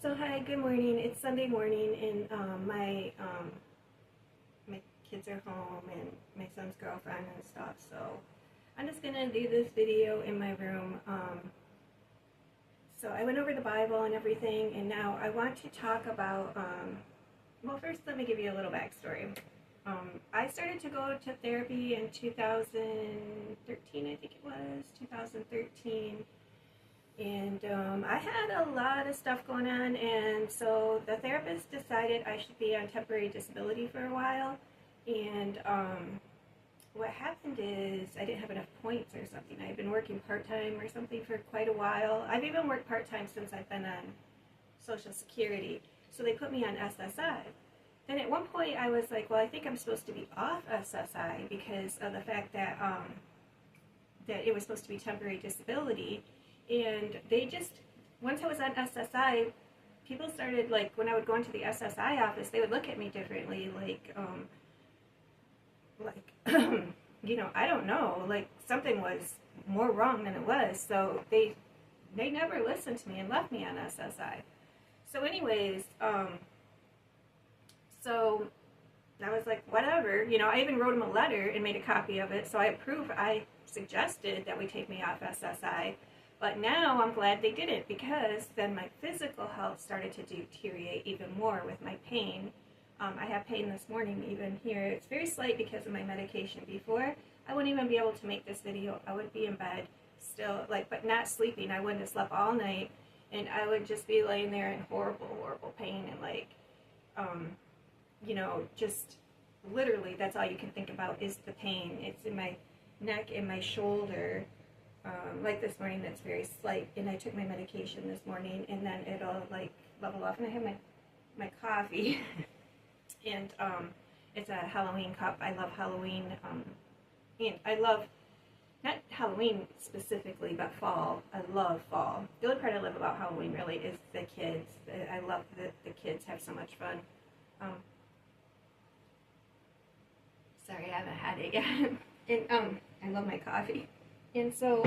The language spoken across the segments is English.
So hi, good morning. It's Sunday morning, and my kids are home, and my son's girlfriend and stuff. So I'm just gonna do this video in my room. So I went over the Bible and everything, and now I want to talk about. Well, first let me give you a little backstory. I started to go to therapy in 2013, I think it was 2013. And I had a lot of stuff going on, and so the therapist decided I should be on temporary disability for a while. And what happened is I didn't have enough points or something. I had been working part-time or something for quite a while. I've even worked part-time since I've been on Social Security. So they put me on SSI. Then at one point I was like, well, I think I'm supposed to be off SSI because of the fact that that it was supposed to be temporary disability. And they just, once I was on SSI, people started, like, when I would go into the SSI office, they would look at me differently, I don't know, like, something was more wrong than it was, so they never listened to me and left me on SSI. So anyways, so I was like, whatever, I even wrote them a letter and made a copy of it, so I suggested that we take me off SSI. But now I'm glad they didn't, because then my physical health started to deteriorate even more with my pain. I have pain this morning even here. It's very slight because of my medication. Before, I wouldn't even be able to make this video. I would be in bed still, but not sleeping. I wouldn't have slept all night, and I would just be laying there in horrible, horrible pain, and just literally that's all you can think about is the pain. It's in my neck and my shoulder. Like this morning, that's very slight, and I took my medication this morning, and then it'll level off. And I have my coffee, and it's a Halloween cup. I love Halloween, and I love not Halloween specifically, but fall. I love fall. The only part I love about Halloween really is the kids. I love that the kids have so much fun. Sorry, I haven't had it yet, and I love my coffee. And so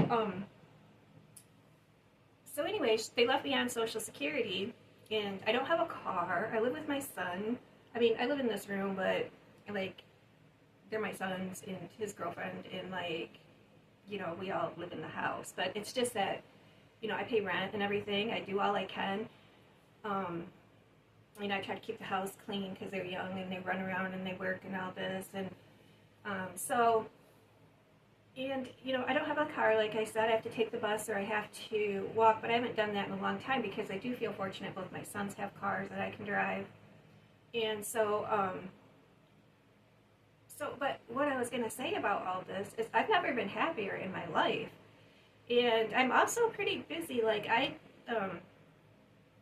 anyways, they left me on Social Security, and I don't have a car. I live with my son. I mean, I live in this room, but they're my sons and his girlfriend, and we all live in the house. But it's just that, I pay rent and everything. I do all I can. I try to keep the house clean because they're young and they run around and they work and all this, and And, I don't have a car, like I said. I have to take the bus or I have to walk, but I haven't done that in a long time because I do feel fortunate both my sons have cars that I can drive. And but what I was going to say about all this is I've never been happier in my life. And I'm also pretty busy.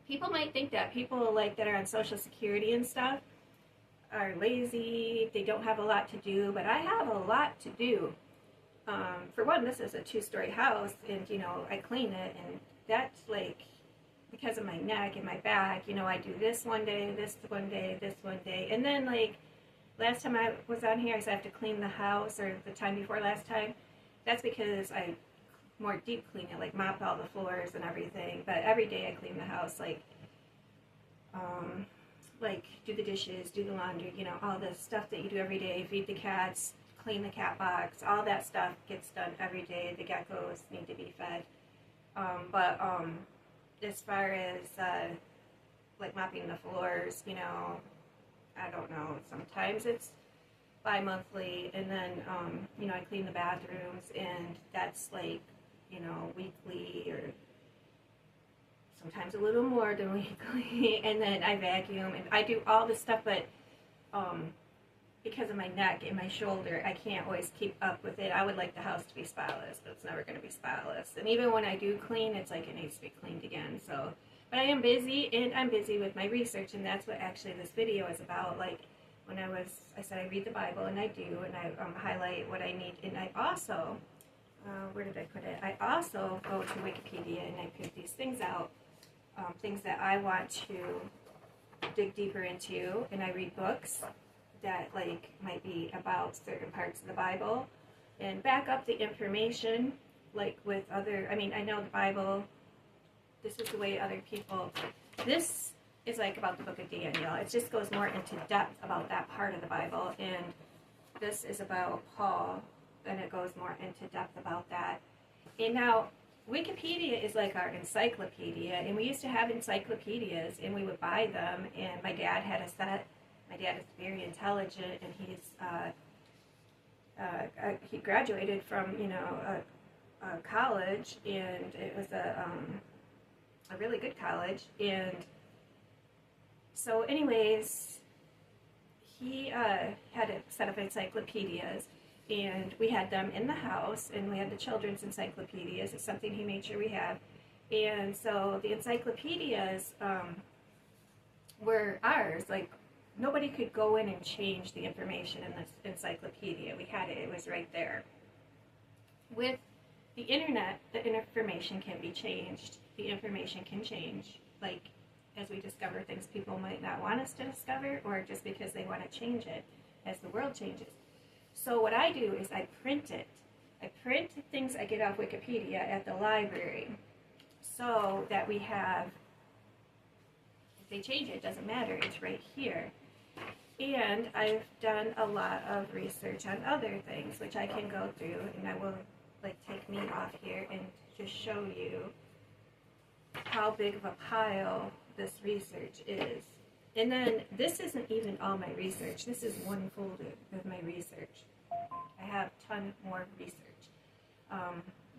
People might think that people, that are on Social Security and stuff are lazy, they don't have a lot to do, but I have a lot to do. For one, this is a 2-story house, and I clean it, and that's because of my neck and my back. I do this one day, this one day, this one day, and then last time I was on here, I said I have to clean the house, or the time before last time. That's because I more deep clean it, mop all the floors and everything. But every day I clean the house, do the dishes, do the laundry, all the stuff that you do every day, feed the cats, clean the cat box, all that stuff gets done every day. The geckos need to be fed. As far as mopping the floors, I don't know. Sometimes it's bi-monthly, and then I clean the bathrooms, and that's weekly, or sometimes a little more than weekly. And then I vacuum, and I do all this stuff, but because of my neck and my shoulder, I can't always keep up with it. I would like the house to be spotless, but it's never going to be spotless. And even when I do clean, it's it needs to be cleaned again. So, but I am busy, and I'm busy with my research, and that's what actually this video is about. I said I read the Bible, and I do, and I highlight what I need. And I also, where did I put it? I also go to Wikipedia, and I pick these things out, things that I want to dig deeper into, and I read books that might be about certain parts of the Bible, and back up the information with other. I mean, I know the Bible this is the way other people, this is like about the book of Daniel. It just goes more into depth about that part of the Bible, and this is about Paul, and it goes more into depth about that. And now, Wikipedia is like our encyclopedia, and we used to have encyclopedias, and we would buy them, and my dad had a set. My dad is very intelligent, and he graduated from, a college, and it was a really good college, and so anyways, he had a set of encyclopedias, and we had them in the house, and we had the children's encyclopedias. It's something he made sure we had. And so the encyclopedias were ours. Like, nobody could go in and change the information in this encyclopedia. We had it. It was right there. With the internet, the information can be changed. The information can change, like, as we discover things people might not want us to discover, or just because they want to change it as the world changes. So what I do is I print it. I print things I get off Wikipedia at the library, so that we have, if they change it, doesn't matter, it's right here. And I've done a lot of research on other things, which I can go through, and I will take me off here and just show you how big of a pile this research is. And then this isn't even all my research. This is one folder of my research. I have a ton more research.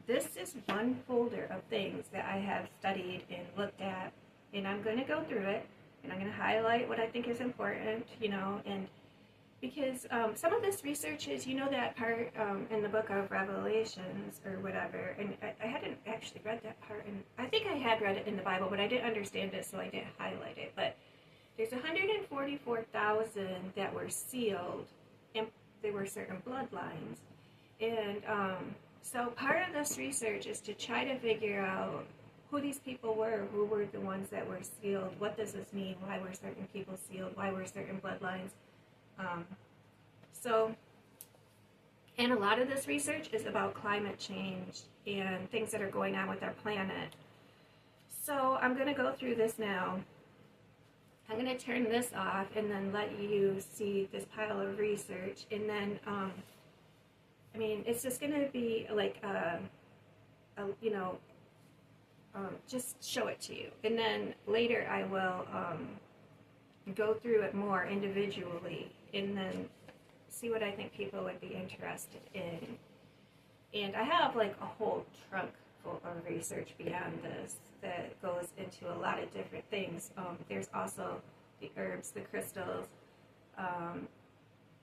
This is one folder of things that I have studied and looked at, and I'm going to go through it, and I'm going to highlight what I think is important, and because some of this research is, that part in the book of Revelations or whatever, and I hadn't actually read that part, and I think I had read it in the Bible, but I didn't understand it, so I didn't highlight it. But there's 144,000 that were sealed, and they were certain bloodlines. And so part of this research is to try to figure out who these people were the ones that were sealed, what does this mean, why were certain people sealed, why were certain bloodlines. And a lot of this research is about climate change and things that are going on with our planet. So I'm going to go through this now. I'm going to turn this off and then let you see this pile of research. And then, it's just going to be like, just show it to you. And then later I will go through it more individually and then see what I think people would be interested in. And I have a whole trunk full of research beyond this that goes into a lot of different things. There's also the herbs, the crystals.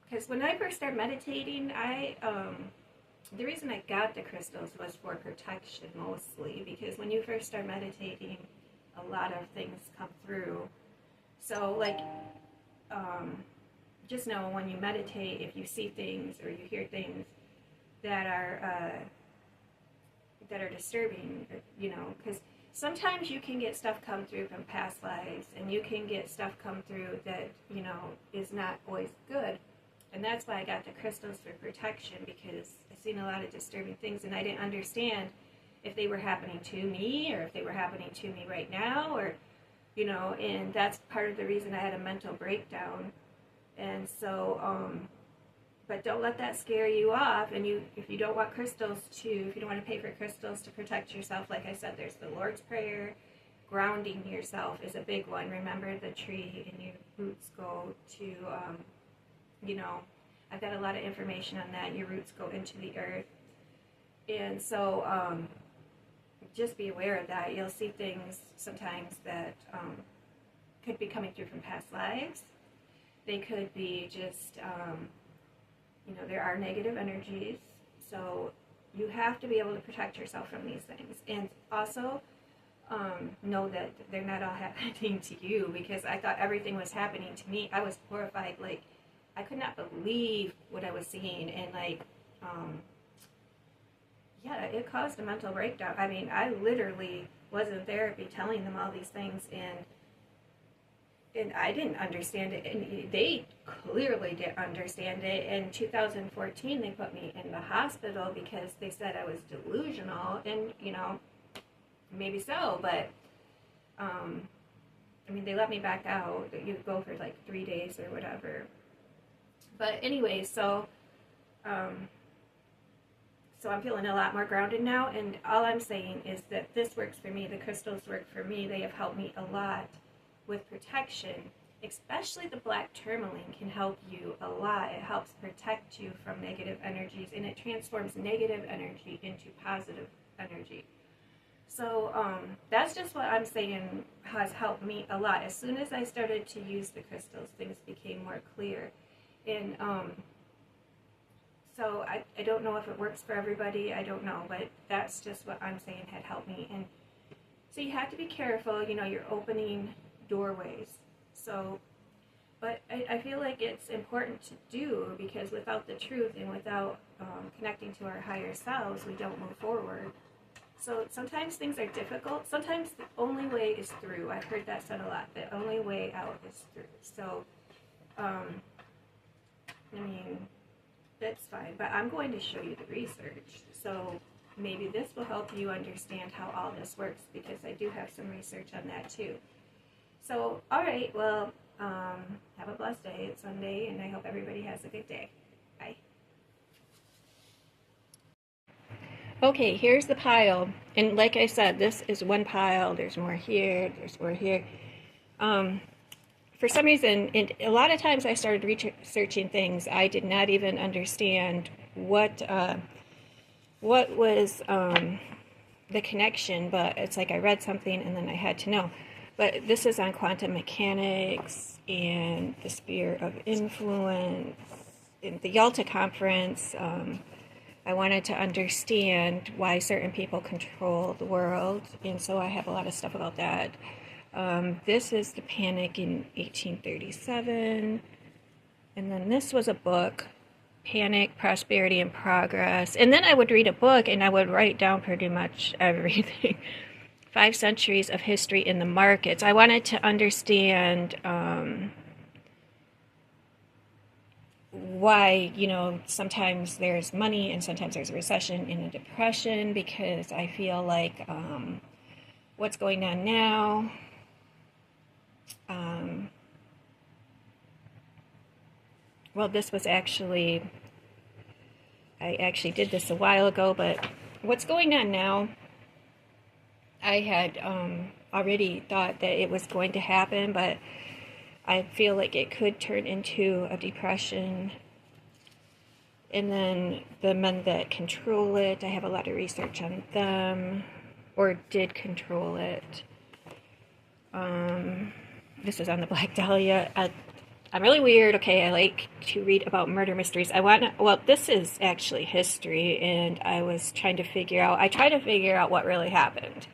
Because when I first started meditating, the reason I got the crystals was for protection mostly, because when you first start meditating, a lot of things come through. So just know when you meditate, if you see things or you hear things that are disturbing, because sometimes you can get stuff come through from past lives, and you can get stuff come through that, is not always good. And that's why I got the crystals for protection, because I've seen a lot of disturbing things, and I didn't understand if they were happening to me or if they were happening to me right now, or, and that's part of the reason I had a mental breakdown. And so, but don't let that scare you off. And if you don't want if you don't want to pay for crystals to protect yourself, like I said, there's the Lord's Prayer. Grounding yourself is a big one. Remember the tree and your roots go to, I've got a lot of information on that. Your roots go into the earth. And so, just be aware of that. You'll see things sometimes that could be coming through from past lives. They could be just, there are negative energies, so you have to be able to protect yourself from these things. And also, know that they're not all happening to you, because I thought everything was happening to me. I was horrified, I could not believe what I was seeing, and it caused a mental breakdown. I literally was in therapy telling them all these things, and I didn't understand it, and they clearly didn't understand it. In 2014, they put me in the hospital because they said I was delusional, and, maybe so, but I mean, they let me back out. You go for like 3 days or whatever. But anyway, um, so I'm feeling a lot more grounded now. And all I'm saying is that this works for me. The crystals work for me. They have helped me a lot with protection. Especially the black tourmaline can help you a lot. It helps protect you from negative energies, and it transforms negative energy into positive energy. So that's just what I'm saying has helped me a lot. As soon as I started to use the crystals, things became more clear. And so I don't know if it works for everybody. I don't know, but that's just what I'm saying had helped me. And so you have to be careful. You know, you're opening doorways. So, but I feel like it's important to do, because without the truth and without connecting to our higher selves, we don't move forward. So sometimes things are difficult. Sometimes the only way is through. I've heard that said a lot. The only way out is through. So, I mean, that's fine. But I'm going to show you the research. So maybe this will help you understand how all this works, because I do have some research on that too. So, all right, well, have a blessed day. It's Sunday, and I hope everybody has a good day. Bye. Okay, here's the pile. And like I said, this is one pile. There's more here. There's more here. For some reason, and a lot of times I started researching things, I did not even understand what was the connection, but it's like I read something and then I had to know. But this is on quantum mechanics and the sphere of influence. In the Yalta conference, I wanted to understand why certain people control the world, and so I have a lot of stuff about that. This is the Panic in 1837, and then this was a book, Panic, Prosperity, and Progress. And then I would read a book and I would write down pretty much everything. 5 Centuries of History in the Markets. I wanted to understand why, you know, sometimes there's money and sometimes there's a recession and a depression, because I feel like what's going on now, well, this was actually, I actually did this a while ago, but what's going on now, I had already thought that it was going to happen, but I feel like it could turn into a depression. And then the men that control it, I have a lot of research on them, or did control it. This is on the Black Dahlia. I'm really weird. Okay, I like to read about murder mysteries. Well, this is actually history, and I try to figure out what really happened.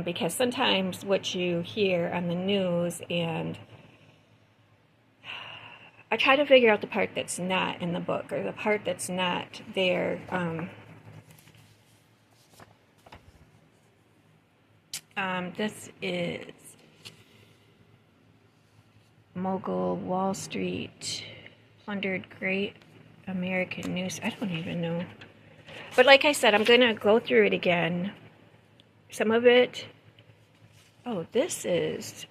Because sometimes what you hear on the news, and I try to figure out the part that's not in the book, or the part that's not there. This is Mogul Wall Street plundered great American news. I don't even know. But like I said, I'm going to go through it again. Some of it, oh, this is,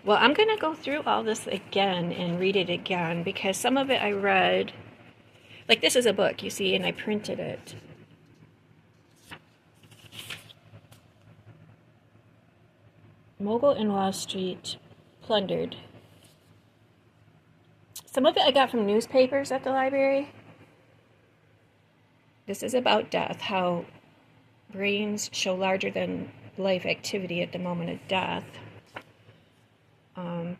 well, I'm going to go through all this again and read it again, because some of it I read, like this is a book, you see, and I printed it. Mogul and Wall Street plundered. Some of it I got from newspapers at the library. This is about death, how brains show larger than life activity at the moment of death.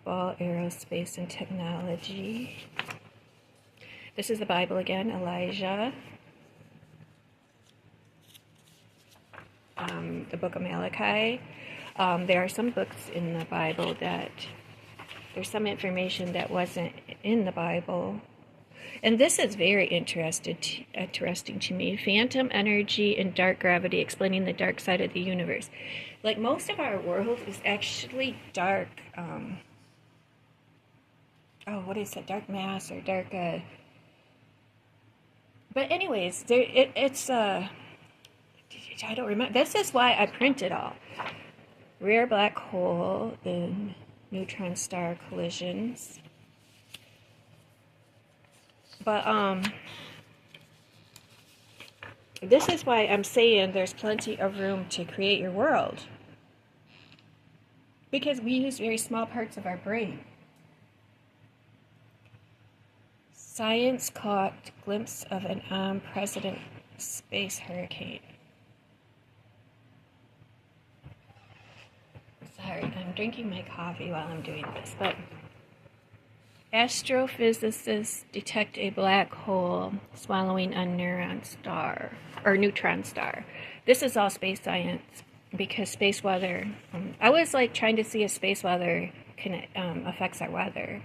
Ball, Aerospace, and Technology. This is the Bible again, Elijah. The book of Malachi. There are some books in the Bible that there's some information that wasn't in the Bible. And this is very interesting to me. Phantom energy and dark gravity, explaining the dark side of the universe. Like, most of our world is actually dark. What is it? Dark mass or dark But anyways, it's I don't remember. This is why I print it all. Rare black hole in neutron star collisions. But this is why I'm saying there's plenty of room to create your world. Because we use very small parts of our brain. Science caught glimpse of an unprecedented space hurricane. Sorry, I'm drinking my coffee while I'm doing this, but astrophysicists detect a black hole swallowing a neutron star. This is all space science because space weather. I was like trying to see if space weather affects our weather.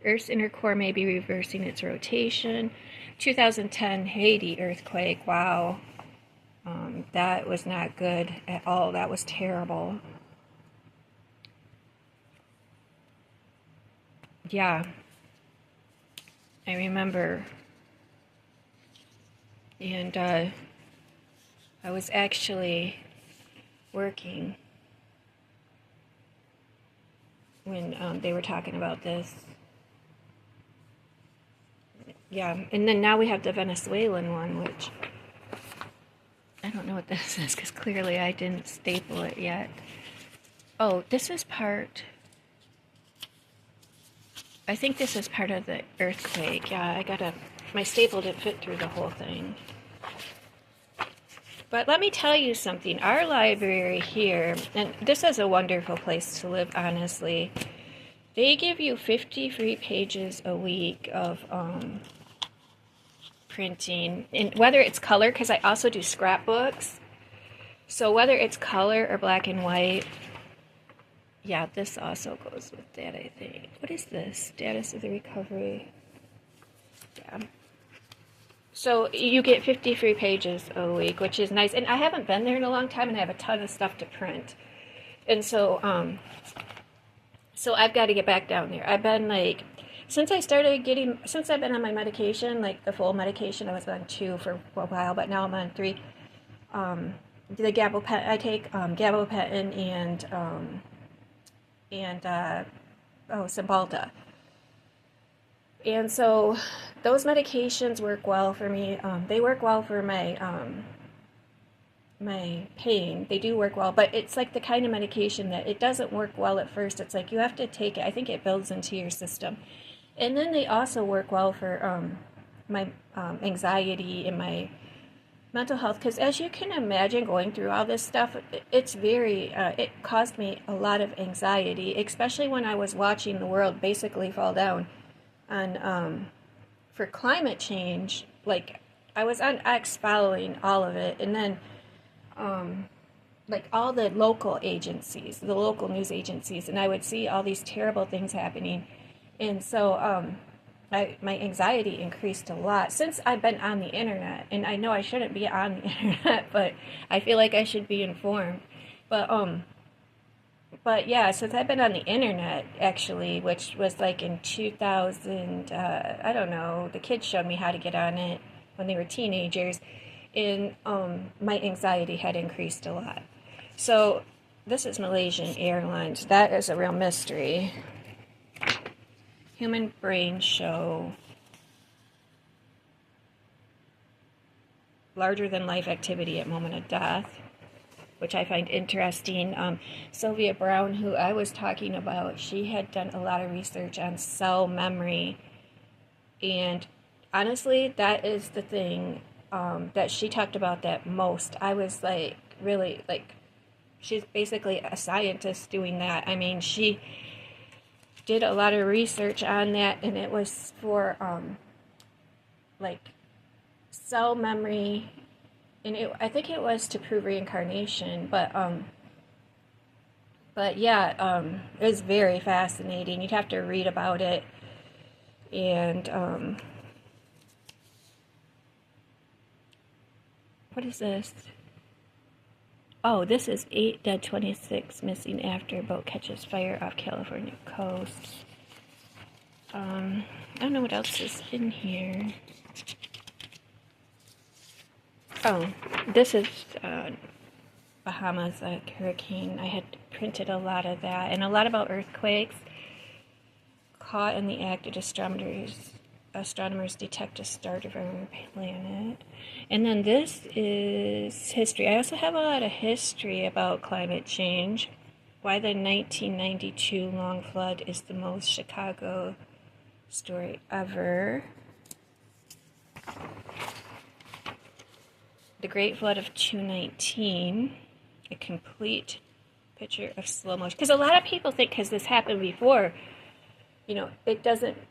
Earth's inner core may be reversing its rotation. 2010 Haiti earthquake. Wow. That was not good at all. That was terrible. Yeah. I remember. And I was actually working when they were talking about this. Yeah, and then now we have the Venezuelan one, which I don't know what this is because clearly I didn't staple it yet. Oh, this is part. I think this is part of the earthquake. Yeah, my staple didn't fit through the whole thing. But let me tell you something. Our library here, and this is a wonderful place to live, honestly. They give you 50 free pages a week of printing, and whether it's color, because I also do scrapbooks, so whether it's color or black and white. Yeah, this also goes with that, I think. What is this? Status of the recovery. Yeah. So you get 50 free pages a week, which is nice. And I haven't been there in a long time, and I have a ton of stuff to print. And so I've got to get back down there. I've been like, since I've been on my medication, like the full medication, I was on 2 for a while, but now I'm on 3. The gabapentin, I take gabapentin and Cymbalta. And so those medications work well for me. They work well for my pain. They do work well, but it's like the kind of medication that it doesn't work well at first. It's like you have to take it. I think it builds into your system. And then they also work well for my anxiety and my mental health, because as you can imagine, going through all this stuff, it caused me a lot of anxiety, especially when I was watching the world basically fall down on for climate change. Like, I was on X following all of it, and then like all the local agencies, the local news agencies, and I would see all these terrible things happening. And so my anxiety increased a lot since I've been on the internet. And I know I shouldn't be on the internet, but I feel like I should be informed. But yeah, since I've been on the internet, actually, which was like in 2000, I don't know, the kids showed me how to get on it when they were teenagers, and my anxiety had increased a lot. So this is Malaysian Airlines. That is a real mystery. Human brain show. Larger than life activity at moment of death, which I find interesting. Sylvia Brown, who I was talking about, she had done a lot of research on cell memory. And honestly, that is the thing that she talked about that most. I was like, really, like, she's basically a scientist doing that. I mean, she did a lot of research on that, and it was for like cell memory, and I think it was to prove reincarnation, but yeah, it was very fascinating. You'd have to read about it. And what is this? Oh, this is 8 dead, 26 missing after boat catches fire off California coast. I don't know what else is in here. Oh, this is Bahamas, a hurricane. I had printed a lot of that, and a lot about earthquakes. Caught in the act, did astronomers detect a star driven planet. And then this is history. I also have a lot of history about climate change. Why the 1992 long flood is the most Chicago story ever. The Great Flood of 219, a complete picture of slow motion. Because a lot of people think because this happened before,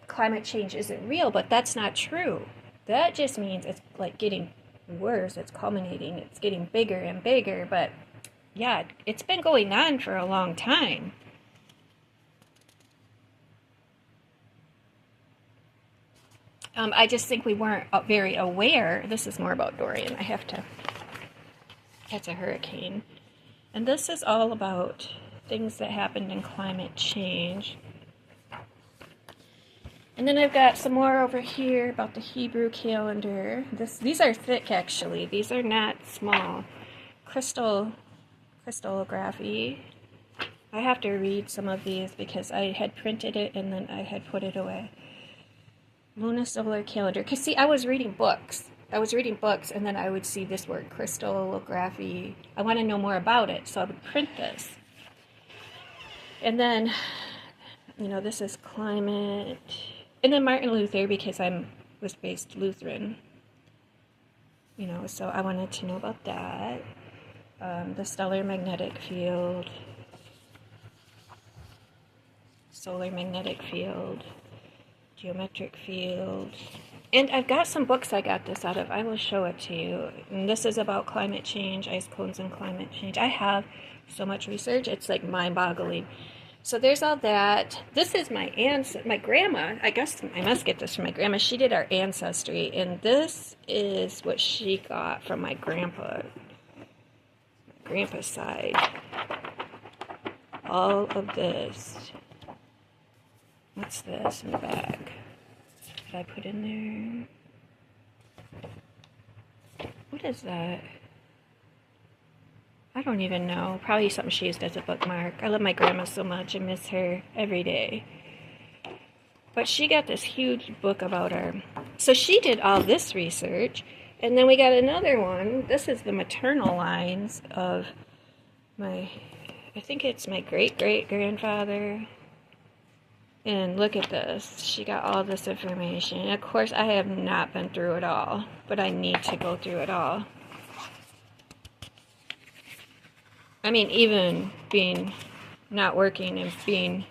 climate change isn't real, but that's not true. That just means it's like getting worse, it's culminating, it's getting bigger and bigger, but yeah, it's been going on for a long time. I just think we weren't very aware. This is more about Dorian. That's a hurricane. And this is all about things that happened in climate change. And then I've got some more over here about the Hebrew calendar. These are thick, actually. These are not small. Crystallography. I have to read some of these because I had printed it and then I had put it away. Lunisolar calendar. Because, see, I was reading books and then I would see this word, crystallography. I want to know more about it, so I would print this. And then, this is climate. And then Martin Luther, because I was based Lutheran. So I wanted to know about that. The stellar magnetic field. Solar magnetic field. Geometric field. And I've got some books I got this out of. I will show it to you. And this is about climate change, ice cones and climate change. I have so much research, it's like mind-boggling. So there's all that. This is my grandma. I guess I must get this from my grandma. She did our ancestry, and this is what she got from my grandpa's side. All of this. What's this in the back? Did I put in there? What is that? I don't even know. Probably something she used as a bookmark. I love my grandma so much. I miss her every day. But she got this huge book about her. So she did all this research. And then we got another one. This is the maternal lines of I think it's my great-great-grandfather. And look at this. She got all this information. And of course, I have not been through it all. But I need to go through it all. I mean, even being not working and being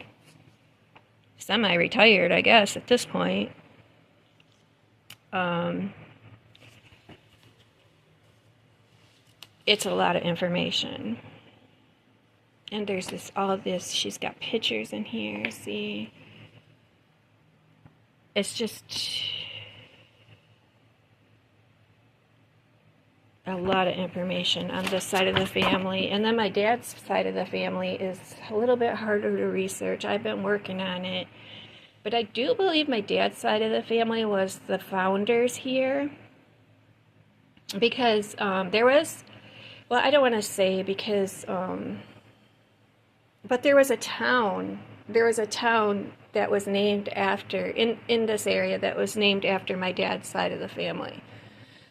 semi-retired, I guess, at this point. It's a lot of information. And there's all this, she's got pictures in here, see? It's just a lot of information on this side of the family. And then my dad's side of the family is a little bit harder to research. I've been working on it. But I do believe my dad's side of the family was the founders here. Because there was, well, I don't want to say because, but there was a town that was named after, in this area, that was named after my dad's side of the family.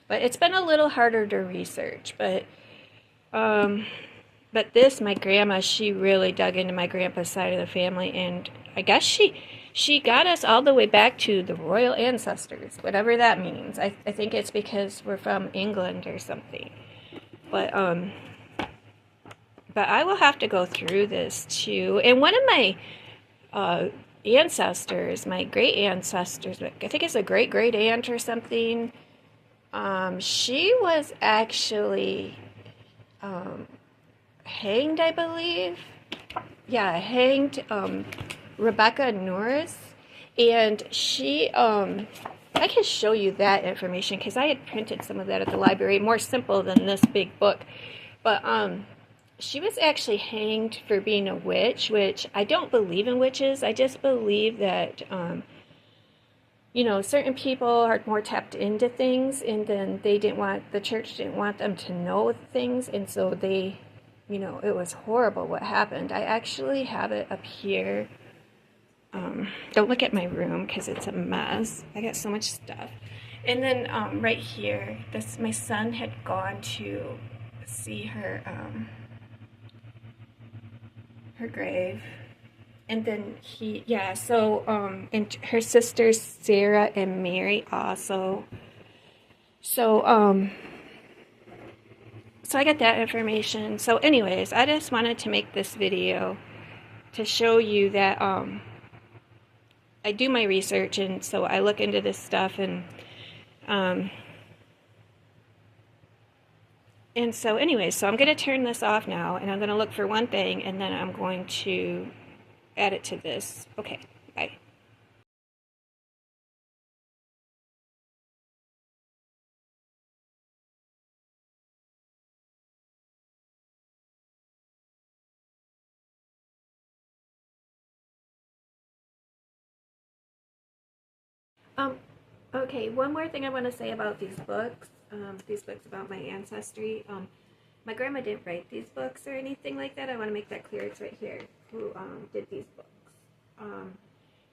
But it's been a little harder to research. But this, my grandma, she really dug into my grandpa's side of the family, and I guess she got us all the way back to the royal ancestors, whatever that means. I think it's because we're from England or something. But I will have to go through this too. And one of my ancestors, my great ancestors, I think it's a great aunt or something. She was actually hanged, I believe. Yeah, hanged. Rebecca Norris, and she, I can show you that information because I had printed some of that at the library, more simple than this big book, but she was actually hanged for being a witch, which I don't believe in witches. I just believe that you know, certain people are more tapped into things, and then the church didn't want them to know things, and so they, you know, it was horrible what happened. I actually have it up here. Don't look at my room because it's a mess. I got so much stuff. And then right here, my son had gone to see her grave. And then and her sisters Sarah and Mary also. So, so I got that information. So anyways, I just wanted to make this video to show you that, I do my research, and so I look into this stuff, um, and so anyways, so I'm going to turn this off now, and I'm going to look for one thing, and then I'm going to add it to this. Okay, bye. Um, okay, one more thing I want to say about these books about my ancestry. My grandma didn't write these books or anything like that. I want to make that clear. It's right here who did these books. Um,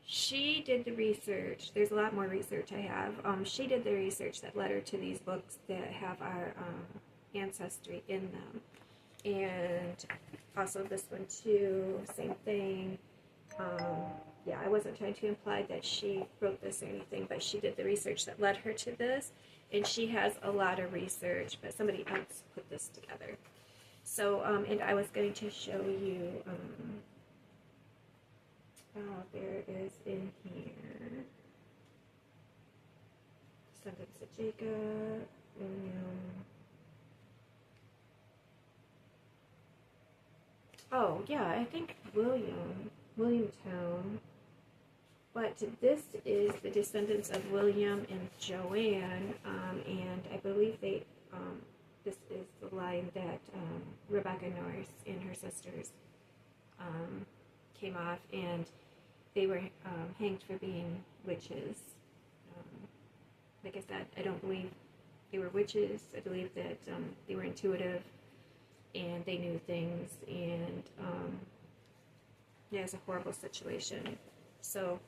she did the research. There's a lot more research I have. She did the research that led her to these books that have our ancestry in them. And also this one too, same thing. Yeah, I wasn't trying to imply that she wrote this or anything, but she did the research that led her to this, and she has a lot of research, but somebody else put this together. So, and I was going to show you, there is in here, Descendants of Jacob, oh, yeah, I think Williamtown. But this is the descendants of William and Joanne, and I believe this is the line that Rebecca Norris and her sisters came off, and they were hanged for being witches. Like I said, I don't believe they were witches. I believe that they were intuitive and they knew things, and yeah, it's a horrible situation. So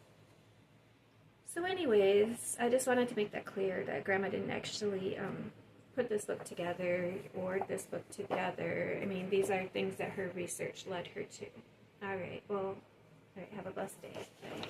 anyways, I just wanted to make that clear that Grandma didn't actually put this book together or this book together. I mean, these are things that her research led her to. All right, well, all right, have a blessed day. Bye.